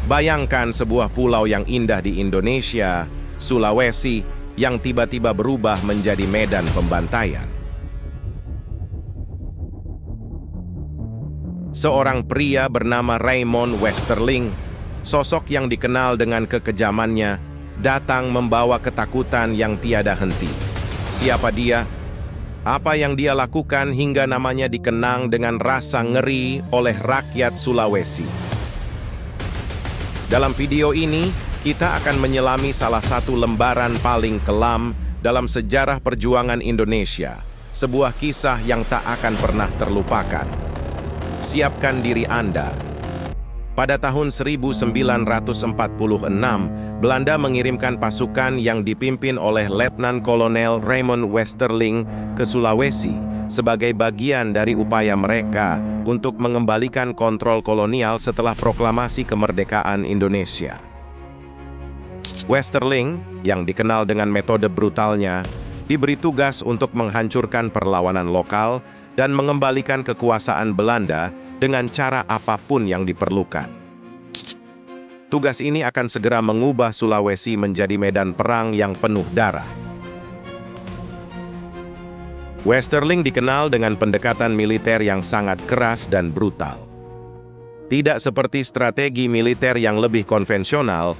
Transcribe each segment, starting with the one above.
Bayangkan sebuah pulau yang indah di Indonesia, Sulawesi, yang tiba-tiba berubah menjadi medan pembantaian. Seorang pria bernama Raymond Westerling, sosok yang dikenal dengan kekejamannya, datang membawa ketakutan yang tiada henti. Siapa dia? Apa yang dia lakukan hingga namanya dikenang dengan rasa ngeri oleh rakyat Sulawesi? Dalam video ini, kita akan menyelami salah satu lembaran paling kelam dalam sejarah perjuangan Indonesia, sebuah kisah yang tak akan pernah terlupakan. Siapkan diri Anda. Pada tahun 1946, Belanda mengirimkan pasukan yang dipimpin oleh Letnan Kolonel Raymond Westerling ke Sulawesi sebagai bagian dari upaya mereka untuk mengembalikan kontrol kolonial setelah proklamasi kemerdekaan Indonesia. Westerling, yang dikenal dengan metode brutalnya, diberi tugas untuk menghancurkan perlawanan lokal dan mengembalikan kekuasaan Belanda dengan cara apapun yang diperlukan. Tugas ini akan segera mengubah Sulawesi menjadi medan perang yang penuh darah. Westerling dikenal dengan pendekatan militer yang sangat keras dan brutal. Tidak seperti strategi militer yang lebih konvensional,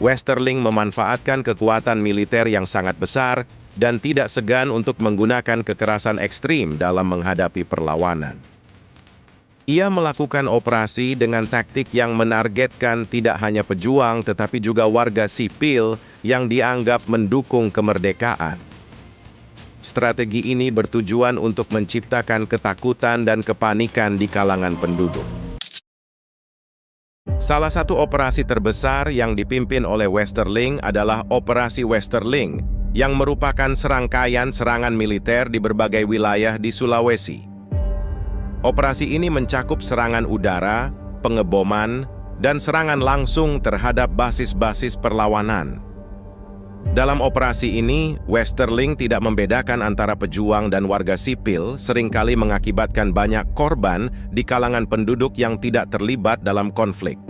Westerling memanfaatkan kekuatan militer yang sangat besar dan tidak segan untuk menggunakan kekerasan ekstrim dalam menghadapi perlawanan. Ia melakukan operasi dengan taktik yang menargetkan tidak hanya pejuang tetapi juga warga sipil yang dianggap mendukung kemerdekaan. Strategi ini bertujuan untuk menciptakan ketakutan dan kepanikan di kalangan penduduk. Salah satu operasi terbesar yang dipimpin oleh Westerling adalah Operasi Westerling, yang merupakan serangkaian serangan militer di berbagai wilayah di Sulawesi. Operasi ini mencakup serangan udara, pengeboman, dan serangan langsung terhadap basis-basis perlawanan. Dalam operasi ini, Westerling tidak membedakan antara pejuang dan warga sipil, seringkali mengakibatkan banyak korban di kalangan penduduk yang tidak terlibat dalam konflik.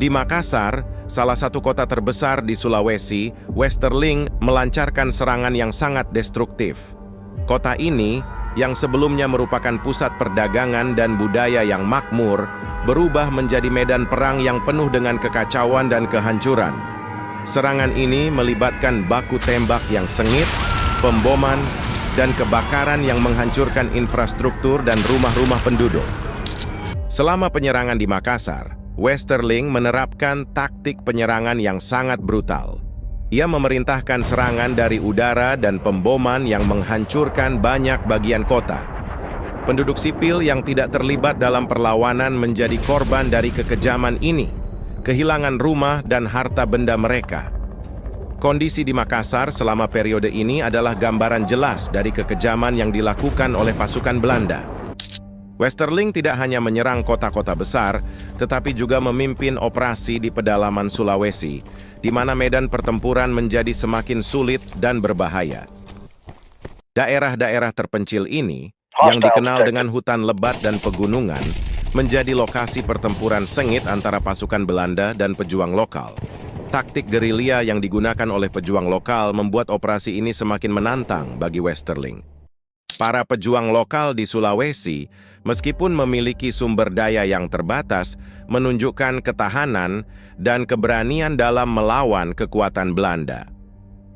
Di Makassar, salah satu kota terbesar di Sulawesi, Westerling melancarkan serangan yang sangat destruktif. Kota ini, yang sebelumnya merupakan pusat perdagangan dan budaya yang makmur, berubah menjadi medan perang yang penuh dengan kekacauan dan kehancuran. Serangan ini melibatkan baku tembak yang sengit, pemboman, dan kebakaran yang menghancurkan infrastruktur dan rumah-rumah penduduk. Selama penyerangan di Makassar, Westerling menerapkan taktik penyerangan yang sangat brutal. Ia memerintahkan serangan dari udara dan pemboman yang menghancurkan banyak bagian kota. Penduduk sipil yang tidak terlibat dalam perlawanan menjadi korban dari kekejaman ini, kehilangan rumah dan harta benda mereka. Kondisi di Makassar selama periode ini adalah gambaran jelas dari kekejaman yang dilakukan oleh pasukan Belanda. Westerling tidak hanya menyerang kota-kota besar, tetapi juga memimpin operasi di pedalaman Sulawesi, di mana medan pertempuran menjadi semakin sulit dan berbahaya. Daerah-daerah terpencil ini, yang dikenal dengan hutan lebat dan pegunungan, menjadi lokasi pertempuran sengit antara pasukan Belanda dan pejuang lokal. Taktik gerilya yang digunakan oleh pejuang lokal membuat operasi ini semakin menantang bagi Westerling. Para pejuang lokal di Sulawesi, meskipun memiliki sumber daya yang terbatas, menunjukkan ketahanan dan keberanian dalam melawan kekuatan Belanda.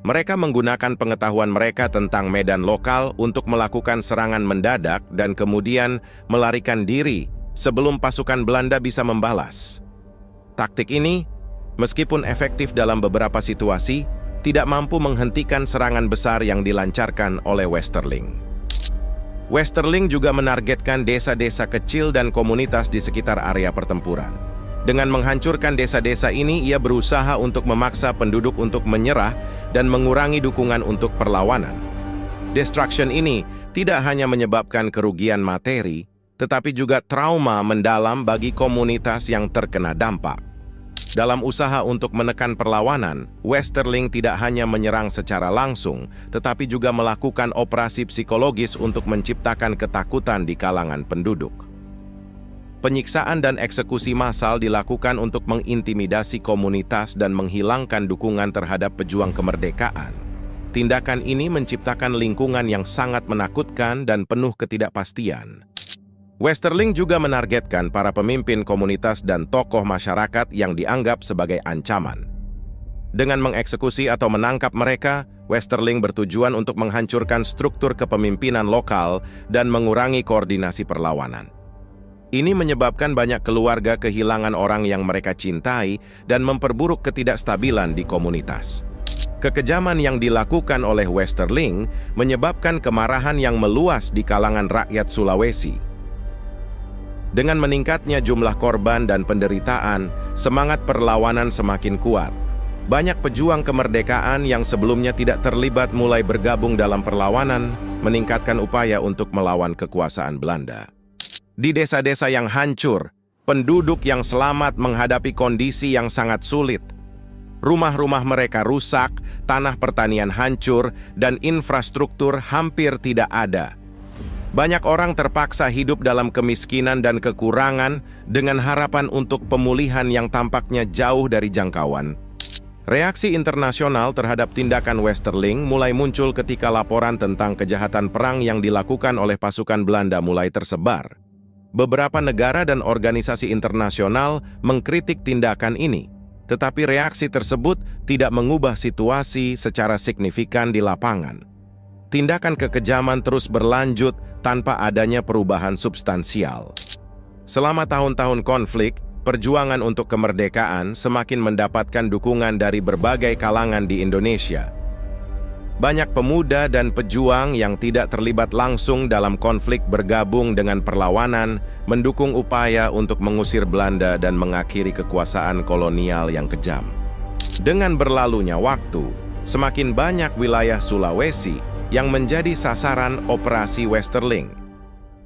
Mereka menggunakan pengetahuan mereka tentang medan lokal untuk melakukan serangan mendadak dan kemudian melarikan diri sebelum pasukan Belanda bisa membalas. Taktik ini, meskipun efektif dalam beberapa situasi, tidak mampu menghentikan serangan besar yang dilancarkan oleh Westerling. Westerling juga menargetkan desa-desa kecil dan komunitas di sekitar area pertempuran. Dengan menghancurkan desa-desa ini, ia berusaha untuk memaksa penduduk untuk menyerah dan mengurangi dukungan untuk perlawanan. Destruction ini tidak hanya menyebabkan kerugian materi, tetapi juga trauma mendalam bagi komunitas yang terkena dampak. Dalam usaha untuk menekan perlawanan, Westerling tidak hanya menyerang secara langsung, tetapi juga melakukan operasi psikologis untuk menciptakan ketakutan di kalangan penduduk. Penyiksaan dan eksekusi massal dilakukan untuk mengintimidasi komunitas dan menghilangkan dukungan terhadap pejuang kemerdekaan. Tindakan ini menciptakan lingkungan yang sangat menakutkan dan penuh ketidakpastian. Westerling juga menargetkan para pemimpin komunitas dan tokoh masyarakat yang dianggap sebagai ancaman. Dengan mengeksekusi atau menangkap mereka, Westerling bertujuan untuk menghancurkan struktur kepemimpinan lokal dan mengurangi koordinasi perlawanan. Ini menyebabkan banyak keluarga kehilangan orang yang mereka cintai dan memperburuk ketidakstabilan di komunitas. Kekejaman yang dilakukan oleh Westerling menyebabkan kemarahan yang meluas di kalangan rakyat Sulawesi. Dengan meningkatnya jumlah korban dan penderitaan, semangat perlawanan semakin kuat. Banyak pejuang kemerdekaan yang sebelumnya tidak terlibat mulai bergabung dalam perlawanan, meningkatkan upaya untuk melawan kekuasaan Belanda. Di desa-desa yang hancur, penduduk yang selamat menghadapi kondisi yang sangat sulit. Rumah-rumah mereka rusak, tanah pertanian hancur, dan infrastruktur hampir tidak ada. Banyak orang terpaksa hidup dalam kemiskinan dan kekurangan dengan harapan untuk pemulihan yang tampaknya jauh dari jangkauan. Reaksi internasional terhadap tindakan Westerling mulai muncul ketika laporan tentang kejahatan perang yang dilakukan oleh pasukan Belanda mulai tersebar. Beberapa negara dan organisasi internasional mengkritik tindakan ini, tetapi reaksi tersebut tidak mengubah situasi secara signifikan di lapangan. Tindakan kekejaman terus berlanjut tanpa adanya perubahan substansial. Selama tahun-tahun konflik, perjuangan untuk kemerdekaan semakin mendapatkan dukungan dari berbagai kalangan di Indonesia. Banyak pemuda dan pejuang yang tidak terlibat langsung dalam konflik bergabung dengan perlawanan, mendukung upaya untuk mengusir Belanda dan mengakhiri kekuasaan kolonial yang kejam. Dengan berlalunya waktu, semakin banyak wilayah Sulawesi yang menjadi sasaran operasi Westerling.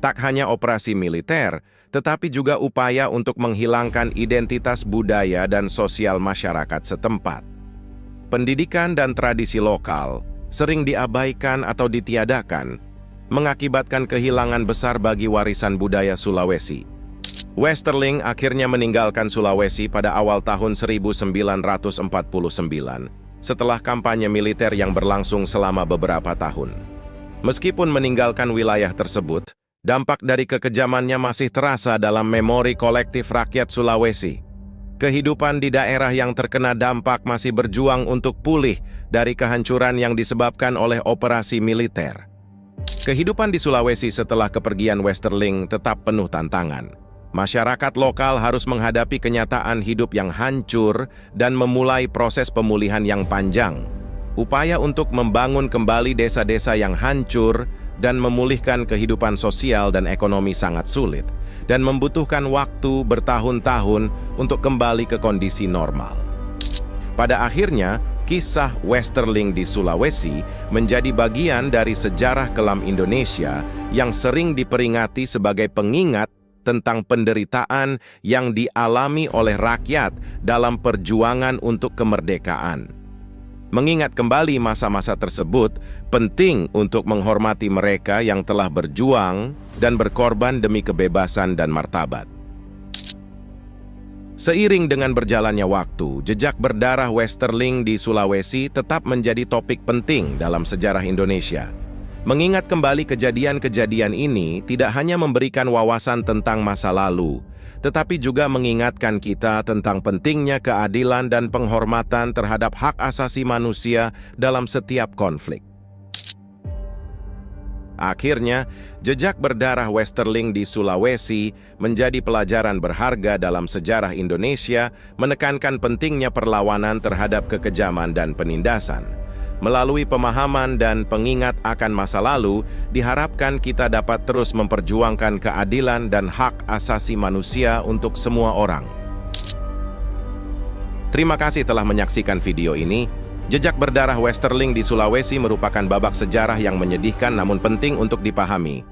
Tak hanya operasi militer, tetapi juga upaya untuk menghilangkan identitas budaya dan sosial masyarakat setempat. Pendidikan dan tradisi lokal sering diabaikan atau ditiadakan, mengakibatkan kehilangan besar bagi warisan budaya Sulawesi. Westerling akhirnya meninggalkan Sulawesi pada awal tahun 1949, setelah kampanye militer yang berlangsung selama beberapa tahun. Meskipun meninggalkan wilayah tersebut, dampak dari kekejamannya masih terasa dalam memori kolektif rakyat Sulawesi. Kehidupan di daerah yang terkena dampak masih berjuang untuk pulih dari kehancuran yang disebabkan oleh operasi militer. Kehidupan di Sulawesi setelah kepergian Westerling tetap penuh tantangan. Masyarakat lokal harus menghadapi kenyataan hidup yang hancur dan memulai proses pemulihan yang panjang. Upaya untuk membangun kembali desa-desa yang hancur dan memulihkan kehidupan sosial dan ekonomi sangat sulit, dan membutuhkan waktu bertahun-tahun untuk kembali ke kondisi normal. Pada akhirnya, kisah Westerling di Sulawesi menjadi bagian dari sejarah kelam Indonesia yang sering diperingati sebagai pengingat tentang penderitaan yang dialami oleh rakyat dalam perjuangan untuk kemerdekaan. Mengingat kembali masa-masa tersebut, penting untuk menghormati mereka yang telah berjuang dan berkorban demi kebebasan dan martabat. Seiring dengan berjalannya waktu, jejak berdarah Westerling di Sulawesi tetap menjadi topik penting dalam sejarah Indonesia. Mengingat kembali kejadian-kejadian ini tidak hanya memberikan wawasan tentang masa lalu, tetapi juga mengingatkan kita tentang pentingnya keadilan dan penghormatan terhadap hak asasi manusia dalam setiap konflik. Akhirnya, jejak berdarah Westerling di Sulawesi menjadi pelajaran berharga dalam sejarah Indonesia, menekankan pentingnya perlawanan terhadap kekejaman dan penindasan. Melalui pemahaman dan pengingat akan masa lalu, diharapkan kita dapat terus memperjuangkan keadilan dan hak asasi manusia untuk semua orang. Terima kasih telah menyaksikan video ini. Jejak berdarah Westerling di Sulawesi merupakan babak sejarah yang menyedihkan namun penting untuk dipahami.